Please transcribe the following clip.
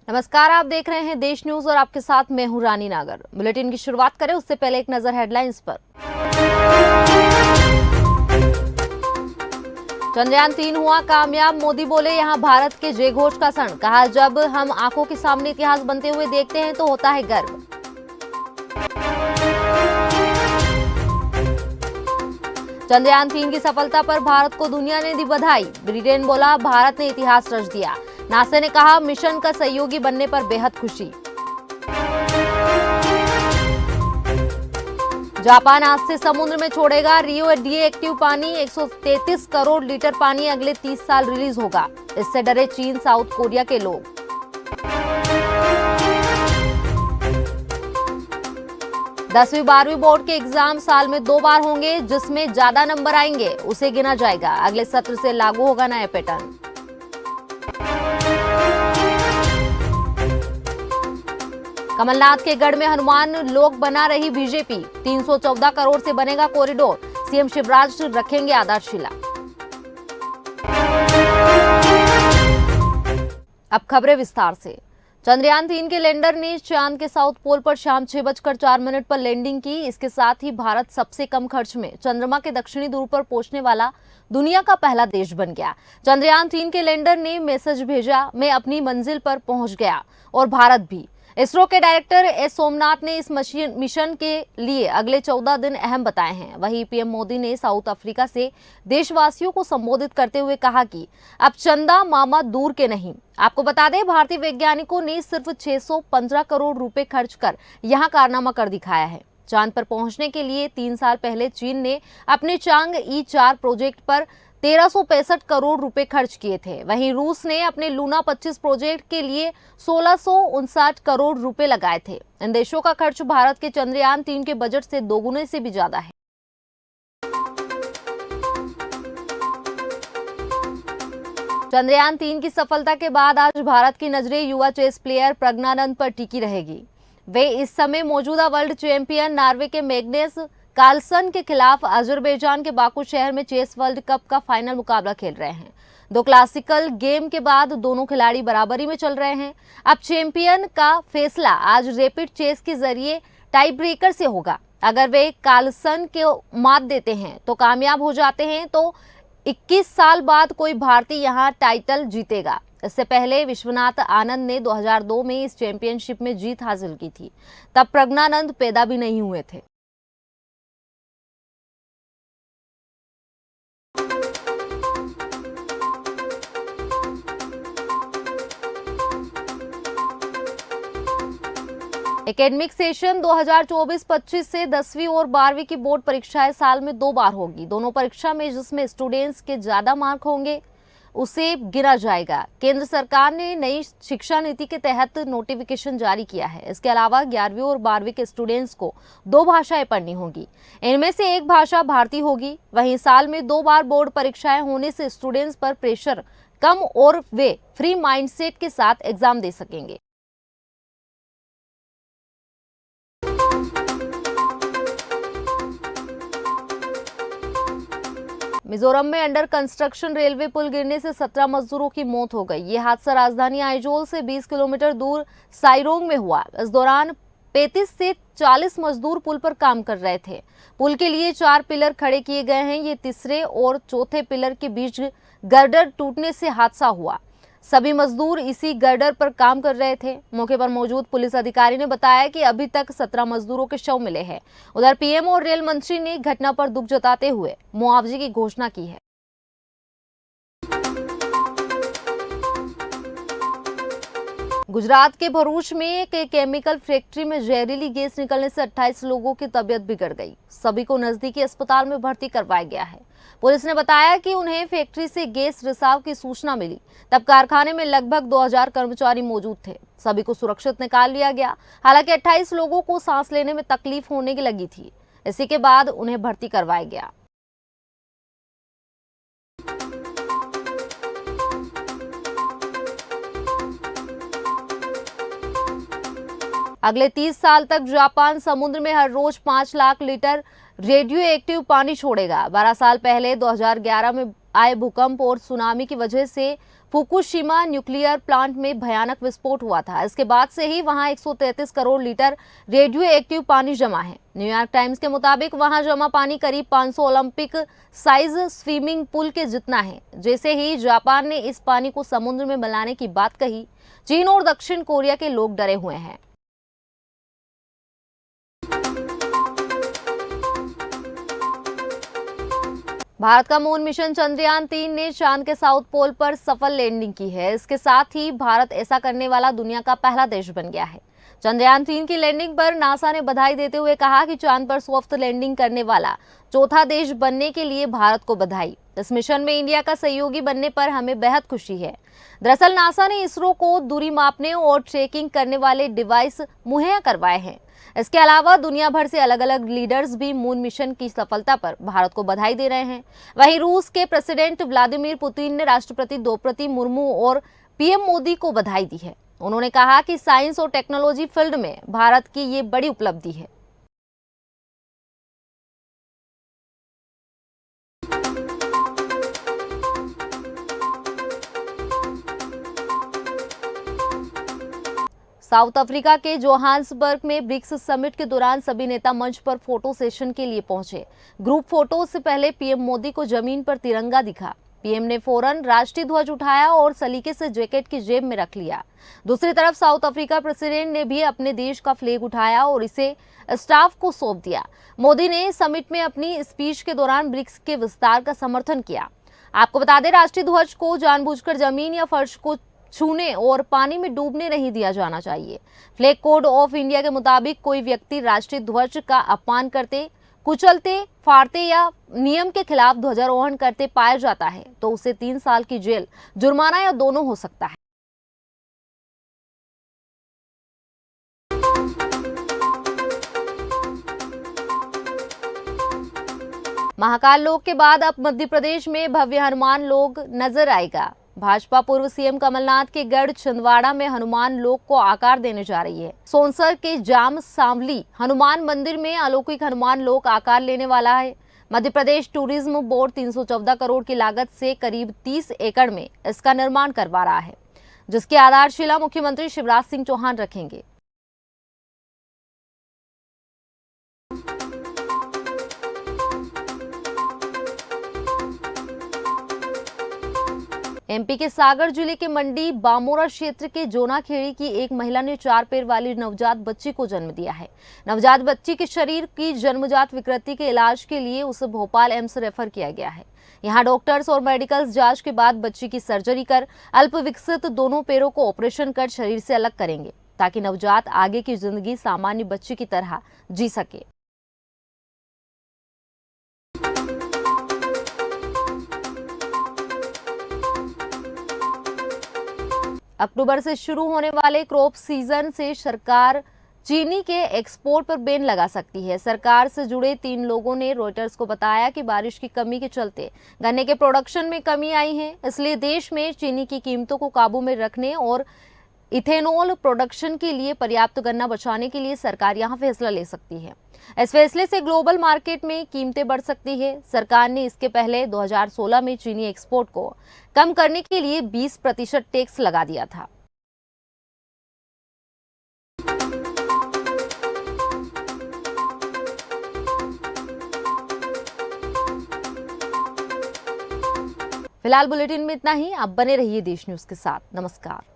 नमस्कार, आप देख रहे हैं देश न्यूज और आपके साथ मैं हूं रानी नागर। बुलेटिन की शुरुआत करें उससे पहले एक नजर हेडलाइंस पर। चंद्रयान-3 हुआ कामयाब, मोदी बोले यहां भारत के जय घोष का क्षण। कहा जब हम आंखों के सामने इतिहास बनते हुए देखते हैं तो होता है गर्व। चंद्रयान-3 की सफलता पर भारत को दुनिया ने दी बधाई। ब्रिटेन बोला भारत ने इतिहास रच दिया। नासा ने कहा मिशन का सहयोगी बनने पर बेहद खुशी। जापान आज से समुद्र में छोड़ेगा रेडियोएक्टिव पानी। 133 करोड़ लीटर पानी अगले 30 साल रिलीज होगा। इससे डरे चीन, साउथ कोरिया के लोग। दसवीं 12वीं बोर्ड के एग्जाम साल में 2 बार होंगे। जिसमें ज्यादा नंबर आएंगे उसे गिना जाएगा। अगले सत्र से लागू होगा नया पैटर्न। कमलनाथ के गढ़ में हनुमान लोक बना रही बीजेपी। 314 करोड़ से बनेगा कॉरिडोर। सीएम शिवराज रखेंगे आधारशिला। अब खबरें विस्तार से। चंद्रयान-3 के लैंडर ने चांद के साउथ पोल पर शाम 6:04 पर लैंडिंग की। इसके साथ ही भारत सबसे कम खर्च में चंद्रमा के दक्षिणी ध्रुव पर पहुंचने वाला दुनिया का पहला देश बन गया। चंद्रयान-3 के लैंडर ने मैसेज भेजा, मैं अपनी मंजिल पर पहुंच गया और भारत भी। इसरो के डायरेक्टर एस सोमनाथ ने इस मिशन के लिए अगले 14 दिन अहम बताए हैं। वहीं पीएम मोदी ने साउथ अफ्रीका से देशवासियों को संबोधित करते हुए कहा कि अब चंदा मामा दूर के नहीं। आपको बता दें भारतीय वैज्ञानिकों ने सिर्फ 615 करोड़ रुपए खर्च कर यहां कारनामा कर दिखाया है। चांद पर पहुंचने के लिए 3 साल पहले चीन ने अपने चांग-ई 4 प्रोजेक्ट पर 1365 करोड़ रुपए खर्च किए थे। वहीं रूस ने अपने लूना 25 प्रोजेक्ट के लिए 1659 करोड़ रुपए लगाए थे। इन देशों का खर्च भारत के चंद्रयान-3 के बजट से दोगुने से भी ज्यादा है। चंद्रयान-3 की सफलता के बाद आज भारत की नजरें युवा चेस प्लेयर प्रज्ञानंद पर टिकी रहेगी। वे इस समय मौजूदा वर्ल्ड चैंपियन नॉर्वे के मैग्नेस कार्लसन के खिलाफ अजरबैजान के बाकू शहर में चेस वर्ल्ड कप का फाइनल मुकाबला खेल रहे हैं। 2 क्लासिकल गेम के बाद दोनों खिलाड़ी बराबरी में चल रहे हैं। अब चैंपियन का फैसला आज रैपिड चेस के जरिए टाई ब्रेकर से होगा। अगर वे कार्लसन को मात देते हैं तो कामयाब हो जाते हैं तो 21 साल बाद कोई भारतीय यहां टाइटल जीतेगा। इससे पहले विश्वनाथ आनंद ने 2002 में इस चैंपियनशिप में जीत हासिल की थी। तब प्रज्ञानंद पैदा भी नहीं हुए थे। एकेडमिक सेशन 2024-25 से 10वीं और 12वीं की बोर्ड परीक्षाएं साल में 2 बार होगी। दोनों परीक्षा में जिसमें स्टूडेंट्स के ज्यादा मार्क होंगे उसे गिना जाएगा। केंद्र सरकार ने नई शिक्षा नीति के तहत नोटिफिकेशन जारी किया है। इसके अलावा 11वीं और 12वीं के स्टूडेंट्स को 2 भाषाएं पढ़नी होगी। इनमें से एक भाषा भारतीय होगी। वहीं साल में 2 बार बोर्ड परीक्षाएं होने से स्टूडेंट्स पर प्रेशर कम और वे फ्री माइंडसेट के साथ एग्जाम दे सकेंगे। मिजोरम में अंडर कंस्ट्रक्शन रेलवे पुल गिरने से 17 मजदूरों की मौत हो गई। ये हादसा राजधानी आइजोल से 20 किलोमीटर दूर साइरोंग में हुआ। इस दौरान 35 से 40 मजदूर पुल पर काम कर रहे थे। पुल के लिए 4 पिलर खड़े किए गए हैं। ये तीसरे और चौथे पिलर के बीच गर्डर टूटने से हादसा हुआ। सभी मजदूर इसी गर्डर पर काम कर रहे थे। मौके पर मौजूद पुलिस अधिकारी ने बताया कि अभी तक 17 मजदूरों के शव मिले हैं। उधर पीएम और रेल मंत्री ने घटना पर दुख जताते हुए मुआवजे की घोषणा की है। गुजरात के भरूच में एक केमिकल फैक्ट्री में जहरीली गैस निकलने से 28 लोगों की तबीयत बिगड़ गई। सभी को नजदीकी अस्पताल में भर्ती करवाया गया है। पुलिस ने बताया कि उन्हें फैक्ट्री से गैस रिसाव की सूचना मिली। तब कारखाने में लगभग 2000 कर्मचारी मौजूद थे। सभी को सुरक्षित निकाल लिया गया। हालांकि 28 लोगों को सांस लेने में तकलीफ होने लगी थी। इसी के बाद उन्हें भर्ती करवाया गया। अगले 30 साल तक जापान समुद्र में हर रोज 5 लाख लीटर रेडियो एक्टिव पानी छोड़ेगा। 12 साल पहले 2011 में आए भूकंप और सुनामी की वजह से फुकुशिमा न्यूक्लियर प्लांट में भयानक विस्फोट हुआ था। इसके बाद से ही वहां 133 करोड़ लीटर रेडियो एक्टिव पानी जमा है। न्यूयॉर्क टाइम्स के मुताबिक वहां जमा पानी करीब 500 ओलंपिक साइज स्विमिंग पूल के जितना है। जैसे ही जापान ने इस पानी को समुद्र में मिलाने की बात कही, चीन और दक्षिण कोरिया के लोग डरे हुए हैं। भारत का मून मिशन चंद्रयान-3 ने चांद के साउथ पोल पर सफल लैंडिंग की है। इसके साथ ही भारत ऐसा करने वाला दुनिया का पहला देश बन गया है। चंद्रयान-3 की लैंडिंग पर नासा ने बधाई देते हुए कहा कि चांद पर सॉफ्ट लैंडिंग करने वाला चौथा देश बनने के लिए भारत को बधाई। इस मिशन में इंडिया का सहयोगी बनने पर हमें बेहद खुशी है। दरअसल नासा ने इसरो को दूरी मापने और ट्रैकिंग करने वाले डिवाइस मुहैया करवाए हैं। इसके अलावा दुनिया भर से अलग अलग लीडर्स भी मून मिशन की सफलता पर भारत को बधाई दे रहे हैं। वहीं रूस के प्रेसिडेंट व्लादिमीर पुतिन ने राष्ट्रपति द्रौपदी मुर्मू और पीएम मोदी को बधाई दी है। उन्होंने कहा कि साइंस और टेक्नोलॉजी फील्ड में भारत की ये बड़ी उपलब्धि है। साउथ अफ्रीका के जोहान्सबर्ग में ब्रिक्स समिट के दौरान सभी नेता मंच पर फोटो सेशन के लिए पहुंचे। ग्रुप फोटो से पहले पीएम मोदी को जमीन पर तिरंगा दिखा। पीएम ने फौरन राष्ट्रीय ध्वज उठाया और सलीके से जैकेट की जेब में रख लिया। दूसरी तरफ साउथ अफ्रीका प्रेसिडेंट ने भी अपने देश का फ्लैग उठाया और इसे स्टाफ को सौंप दिया। मोदी ने समिट में अपनी स्पीच के दौरान ब्रिक्स के विस्तार का समर्थन किया। आपको बता दें, राष्ट्रीय ध्वज को जानबूझकर जमीन या फर्श को छूने और पानी में डूबने नहीं दिया जाना चाहिए। फ्लैग कोड ऑफ इंडिया के मुताबिक कोई व्यक्ति राष्ट्रीय ध्वज का अपमान करते, कुचलते, फाड़ते या नियम के खिलाफ ध्वजारोहण करते पाया जाता है तो उसे 3 साल की जेल, जुर्माना या दोनों हो सकता है। महाकाल लोक के बाद अब मध्य प्रदेश में भव्य हनुमान लोक नजर आएगा। भाजपा पूर्व सीएम कमलनाथ के गढ़ छिंदवाड़ा में हनुमान लोक को आकार देने जा रही है। सोनसर के जाम सांवली हनुमान मंदिर में अलौकिक हनुमान लोक आकार लेने वाला है। मध्य प्रदेश टूरिज्म बोर्ड 314 करोड़ की लागत से करीब 30 एकड़ में इसका निर्माण करवा रहा है, जिसकी आधारशिला मुख्यमंत्री शिवराज सिंह चौहान रखेंगे। एमपी के सागर जिले के मंडी बामोरा क्षेत्र के जोनाखेड़ी की एक महिला ने 4 पैर वाली नवजात बच्ची को जन्म दिया है। नवजात बच्ची के शरीर की जन्मजात विकृति के इलाज के लिए उसे भोपाल एम्स रेफर किया गया है। यहां डॉक्टर्स और मेडिकल जांच के बाद बच्ची की सर्जरी कर अल्प विकसित दोनों पैरों को ऑपरेशन कर शरीर से अलग करेंगे, ताकि नवजात आगे की जिंदगी सामान्य बच्ची की तरह जी सके। अक्टूबर से शुरू होने वाले क्रॉप सीजन से सरकार चीनी के एक्सपोर्ट पर बैन लगा सकती है। सरकार से जुड़े 3 लोगों ने रॉयटर्स को बताया कि बारिश की कमी के चलते गन्ने के प्रोडक्शन में कमी आई है, इसलिए देश में चीनी की कीमतों को काबू में रखने और इथेनॉल प्रोडक्शन के लिए पर्याप्त गन्ना बचाने के लिए सरकार यहां फैसला ले सकती है। इस फैसले से ग्लोबल मार्केट में कीमतें बढ़ सकती है। सरकार ने इसके पहले 2016 में चीनी एक्सपोर्ट को कम करने के लिए 20% टैक्स लगा दिया था। फिलहाल बुलेटिन में इतना ही। आप बने रहिए देश न्यूज के साथ। नमस्कार।